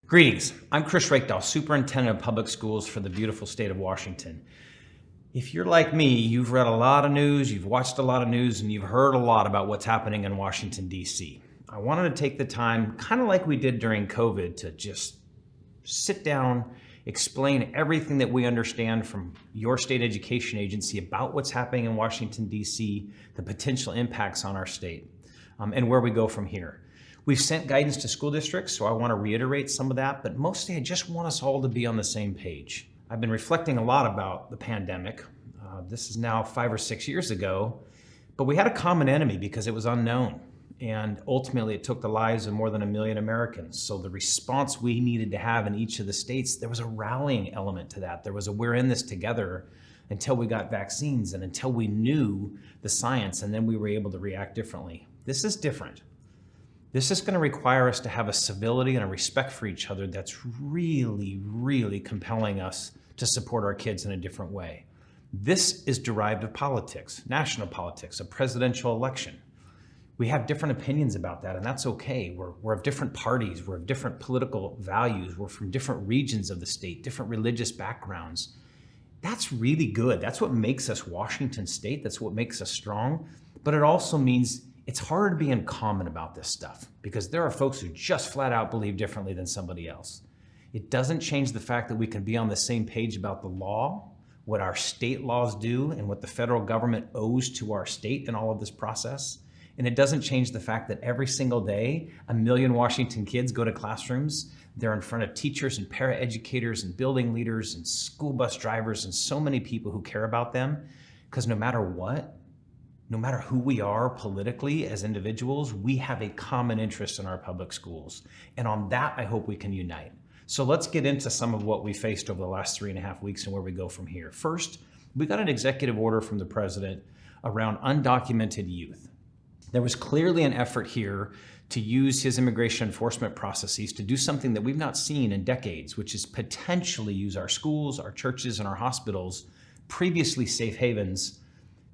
Greetings, I'm Chris Reykdal, Superintendent of Public Schools for the beautiful state of Washington. If you're like me, you've read a lot of news, you've watched a lot of news, and you've heard a lot about what's happening in Washington, D.C. I wanted to take the time, kind of like we did during COVID, to just sit down, explain everything that we understand from your state education agency about what's happening in Washington, D.C., the potential impacts on our state, and where we go from here. We've sent guidance to school districts, so I want to reiterate some of that, but mostly I just want us all to be on the same page. I've been reflecting a lot about the pandemic. This is now 5 or 6 years ago, but we had a common enemy because it was unknown, and ultimately it took the lives of more than 1 million Americans. So the response we needed to have in each of the states, there was a rallying element to that. There was a we're in this together until we got vaccines and until we knew the science, and then we were able to react differently. This is different. This is going to require us to have a civility and a respect for each other that's really, really compelling us to support our kids in a different way. This is derived of politics, national politics, a presidential election. We have different opinions about that, and that's okay. We're of different parties, we're of different political values, we're from different regions of the state, different religious backgrounds. That's really good. That's what makes us Washington State. That's what makes us strong. But it also means it's hard to be in common about this stuff because there are folks who just flat out believe differently than somebody else. It doesn't change the fact that we can be on the same page about the law, what our state laws do, and what the federal government owes to our state in all of this process. And it doesn't change the fact that every single day, 1 million Washington kids go to classrooms. They're in front of teachers and paraeducators and building leaders and school bus drivers and so many people who care about them. Because no matter what, no matter who we are politically as individuals, we have a common interest in our public schools. And on that, I hope we can unite. So let's get into some of what we faced over the last 3.5 weeks and where we go from here. First, we got an executive order from the president around undocumented youth. There was clearly an effort here to use his immigration enforcement processes to do something that we've not seen in decades, which is potentially use our schools, our churches, and our hospitals, previously safe havens,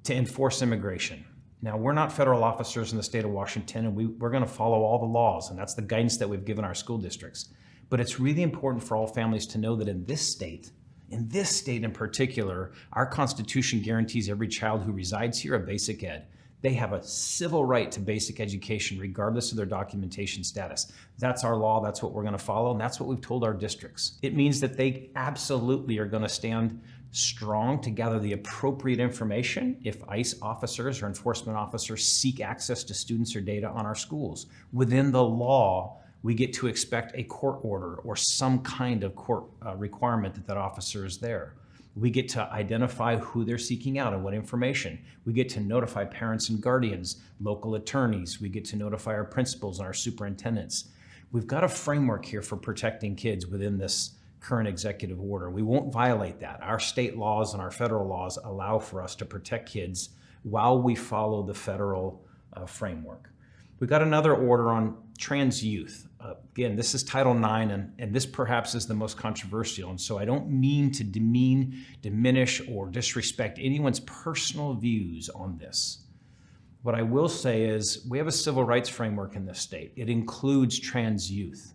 to enforce immigration. Now, we're not federal officers in the state of Washington, and we're going to follow all the laws, and that's the guidance that we've given our school districts. But it's really important for all families to know that in this state in particular, our Constitution guarantees every child who resides here a basic ed. They have a civil right to basic education regardless of their documentation status. That's our law, that's what we're going to follow, and that's what we've told our districts. It means that they absolutely are going to stand strong to gather the appropriate information if ICE officers or enforcement officers seek access to students or data on our schools. Within the law, we get to expect a court order or some kind of court requirement that officer is there. We get to identify who they're seeking out and what information. We get to notify parents and guardians, local attorneys. We get to notify our principals and our superintendents. We've got a framework here for protecting kids within this current executive order. We won't violate that. Our state laws and our federal laws allow for us to protect kids while we follow the federal framework. We've got another order on trans youth. Again, this is Title IX, and this perhaps is the most controversial. And so I don't mean to demean, diminish, or disrespect anyone's personal views on this. What I will say is we have a civil rights framework in this state. It includes trans youth.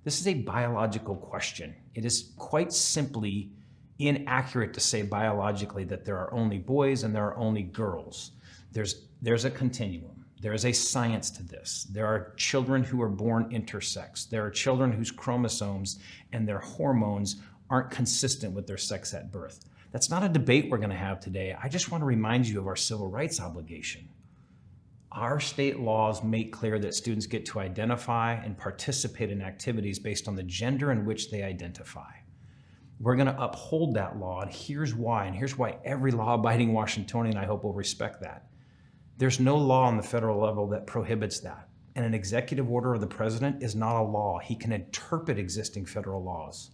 This is a biological question. It is quite simply inaccurate to say biologically that there are only boys and there are only girls. There's a continuum. There is a science to this. There are children who are born intersex. There are children whose chromosomes and their hormones aren't consistent with their sex at birth. That's not a debate we're going to have today. I just want to remind you of our civil rights obligation. Our state laws make clear that students get to identify and participate in activities based on the gender in which they identify. We're going to uphold that law, and here's why every law-abiding Washingtonian, I hope, will respect that. There's no law on the federal level that prohibits that. And an executive order of the president is not a law. He can interpret existing federal laws,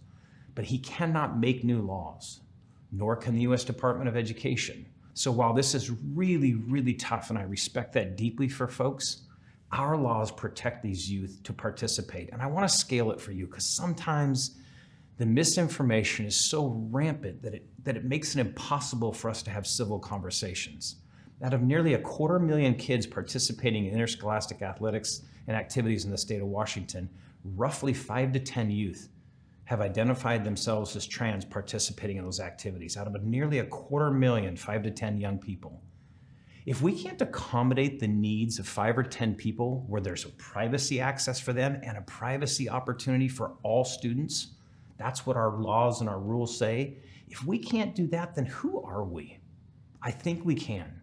but he cannot make new laws, nor can the U.S. Department of Education. So while this is really, really tough, and I respect that deeply for folks, our laws protect these youth to participate. And I want to scale it for you because sometimes the misinformation is so rampant that it makes it impossible for us to have civil conversations. Out of nearly 250,000 kids participating in interscholastic athletics and activities in the state of Washington, roughly 5 to 10 youth have identified themselves as trans participating in those activities. Out of nearly 250,000, 5 to 10 young people. If we can't accommodate the needs of 5 or 10 people where there's a privacy access for them and a privacy opportunity for all students, that's what our laws and our rules say. If we can't do that, then who are we? I think we can.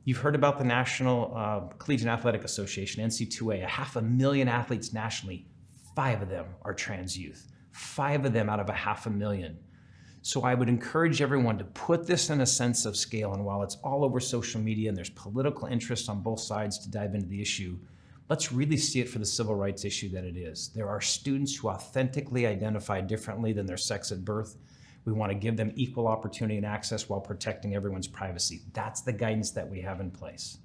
You've heard about the National Collegiate Athletic Association, NC2A, 500,000 athletes nationally. 5 of them are trans youth. 5 of them out of 500,000. So I would encourage everyone to put this in a sense of scale. And while it's all over social media and there's political interest on both sides to dive into the issue, let's really see it for the civil rights issue that it is. There are students who authentically identify differently than their sex at birth. We want to give them equal opportunity and access while protecting everyone's privacy. That's the guidance that we have in place.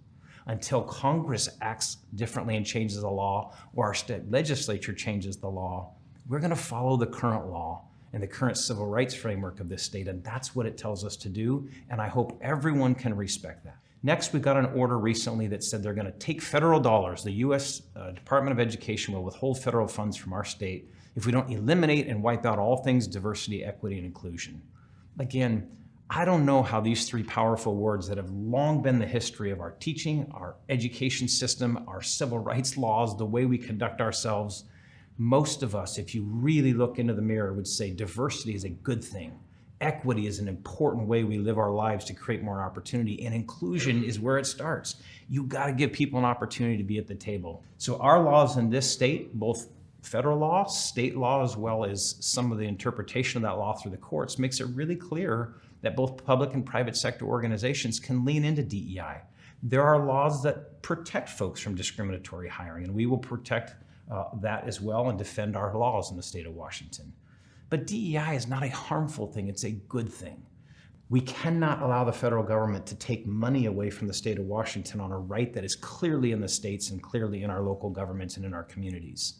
Until Congress acts differently and changes the law, or our state legislature changes the law, we're going to follow the current law and the current civil rights framework of this state, and that's what it tells us to do, and I hope everyone can respect that. Next, we got an order recently that said they're going to take federal dollars. The U.S. Department of Education will withhold federal funds from our state if we don't eliminate and wipe out all things diversity, equity, and inclusion. Again, I don't know how these 3 powerful words that have long been the history of our teaching, our education system, our civil rights laws, the way we conduct ourselves, most of us, if you really look into the mirror, would say diversity is a good thing. Equity is an important way we live our lives to create more opportunity, and inclusion is where it starts. You got to give people an opportunity to be at the table. So our laws in this state, both federal law, state law, as well as some of the interpretation of that law through the courts, makes it really clear that both public and private sector organizations can lean into DEI. There are laws that protect folks from discriminatory hiring, and we will protect that as well and defend our laws in the state of Washington. But DEI is not a harmful thing, it's a good thing. We cannot allow the federal government to take money away from the state of Washington on a right that is clearly in the states and clearly in our local governments and in our communities.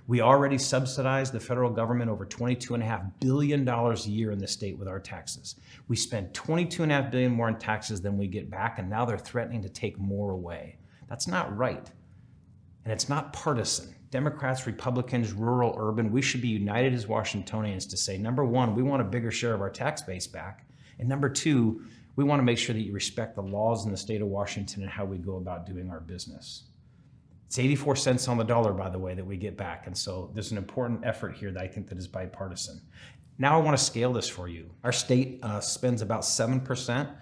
We already subsidize the federal government over $22.5 billion a year in the state with our taxes. We spend $22.5 billion more in taxes than we get back, and now they're threatening to take more away. That's not right. And it's not partisan. Democrats, Republicans, rural, urban, we should be united as Washingtonians to say, number one, we want a bigger share of our tax base back. And number two, we want to make sure that you respect the laws in the state of Washington and how we go about doing our business. It's 84 cents on the dollar, by the way, that we get back. And so there's an important effort here that I think that is bipartisan. Now I want to scale this for you. Our state spends about 7%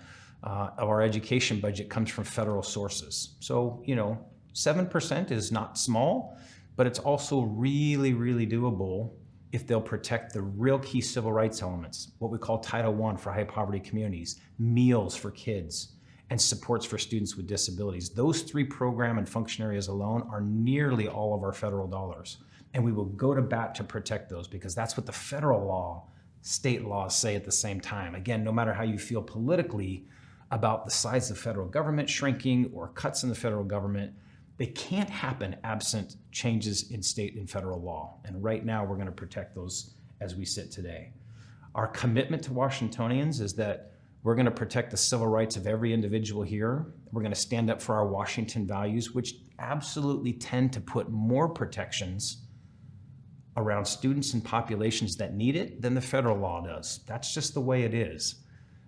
of our education budget comes from federal sources. So, 7% is not small, but it's also really, really doable if they'll protect the real key civil rights elements, what we call Title I for high poverty communities, meals for kids, and supports for students with disabilities. Those 3 program and function areas alone are nearly all of our federal dollars. And we will go to bat to protect those because that's what the federal law, state laws say at the same time. Again, no matter how you feel politically about the size of the federal government shrinking or cuts in the federal government, they can't happen absent changes in state and federal law. And right now we're going to protect those as we sit today. Our commitment to Washingtonians is that we're going to protect the civil rights of every individual here. We're going to stand up for our Washington values, which absolutely tend to put more protections around students and populations that need it than the federal law does. That's just the way it is.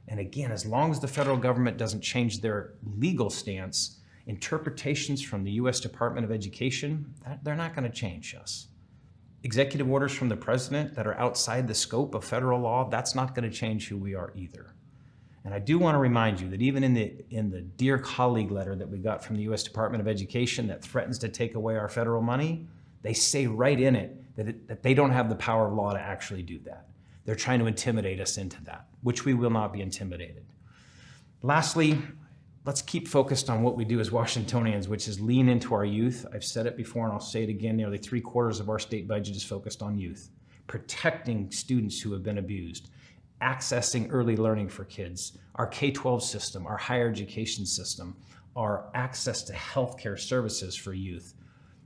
And again, as long as the federal government doesn't change their legal stance, interpretations from the U.S. Department of Education, they're not going to change us. Executive orders from the president that are outside the scope of federal law, that's not going to change who we are either. And I do want to remind you that even in the Dear Colleague letter that we got from the U.S. Department of Education that threatens to take away our federal money, they say right in it that they don't have the power of law to actually do that. They're trying to intimidate us into that, which we will not be intimidated. Lastly, let's keep focused on what we do as Washingtonians, which is lean into our youth. I've said it before and I'll say it again, nearly 3/4 of our state budget is focused on youth, protecting students who have been abused, accessing early learning for kids, our K-12 system, our higher education system, our access to healthcare services for youth.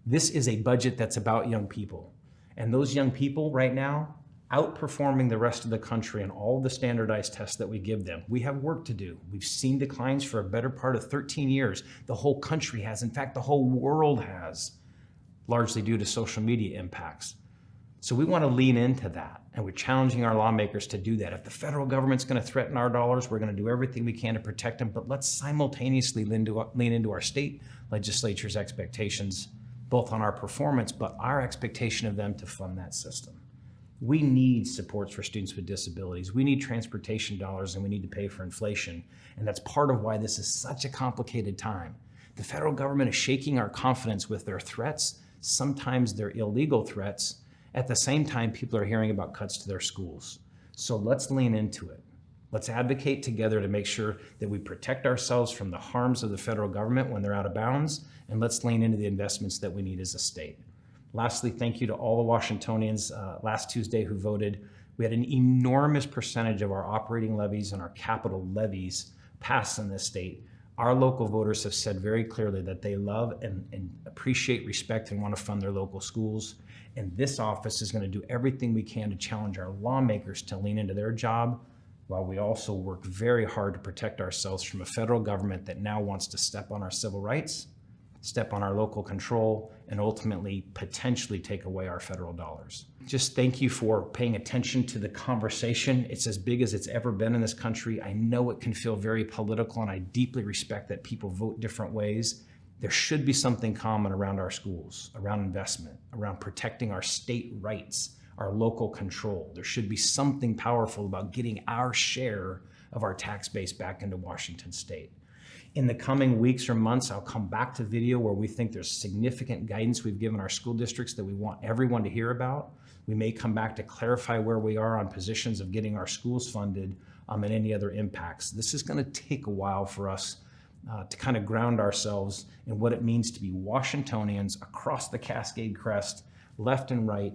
This is a budget that's about young people. And those young people right now, outperforming the rest of the country on all the standardized tests that we give them. We have work to do. We've seen declines for a better part of 13 years. The whole country has, in fact, the whole world has, largely due to social media impacts. So we want to lean into that, and we're challenging our lawmakers to do that. If the federal government's going to threaten our dollars, we're going to do everything we can to protect them, but let's simultaneously lean into our state legislature's expectations, both on our performance, but our expectation of them to fund that system. We need supports for students with disabilities. We need transportation dollars, and we need to pay for inflation. And that's part of why this is such a complicated time. The federal government is shaking our confidence with their threats. Sometimes they're illegal threats. At the same time, people are hearing about cuts to their schools. So let's lean into it. Let's advocate together to make sure that we protect ourselves from the harms of the federal government when they're out of bounds, and let's lean into the investments that we need as a state. Lastly, thank you to all the Washingtonians last Tuesday who voted. We had an enormous percentage of our operating levies and our capital levies passed in this state. Our local voters have said very clearly that they love and appreciate, respect, and want to fund their local schools. And this office is going to do everything we can to challenge our lawmakers to lean into their job, while we also work very hard to protect ourselves from a federal government that now wants to step on our civil rights, step on our local control, and ultimately potentially take away our federal dollars. Just thank you for paying attention to the conversation. It's as big as it's ever been in this country. I know it can feel very political, and I deeply respect that people vote different ways. There should be something common around our schools, around investment, around protecting our state rights, our local control. There should be something powerful about getting our share of our tax base back into Washington state. In the coming weeks or months, I'll come back to video where we think there's significant guidance we've given our school districts that we want everyone to hear about. We may come back to clarify where we are on positions of getting our schools funded and any other impacts. This is going to take a while for us to kind of ground ourselves in what it means to be Washingtonians across the Cascade Crest, left and right,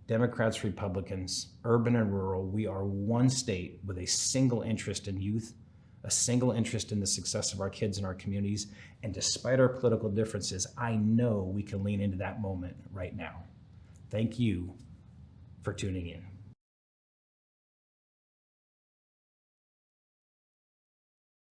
Democrats, Republicans, urban and rural. We are one state with a single interest in youth, a single interest in the success of our kids and our communities. And despite our political differences, I know we can lean into that moment right now. Thank you for tuning in.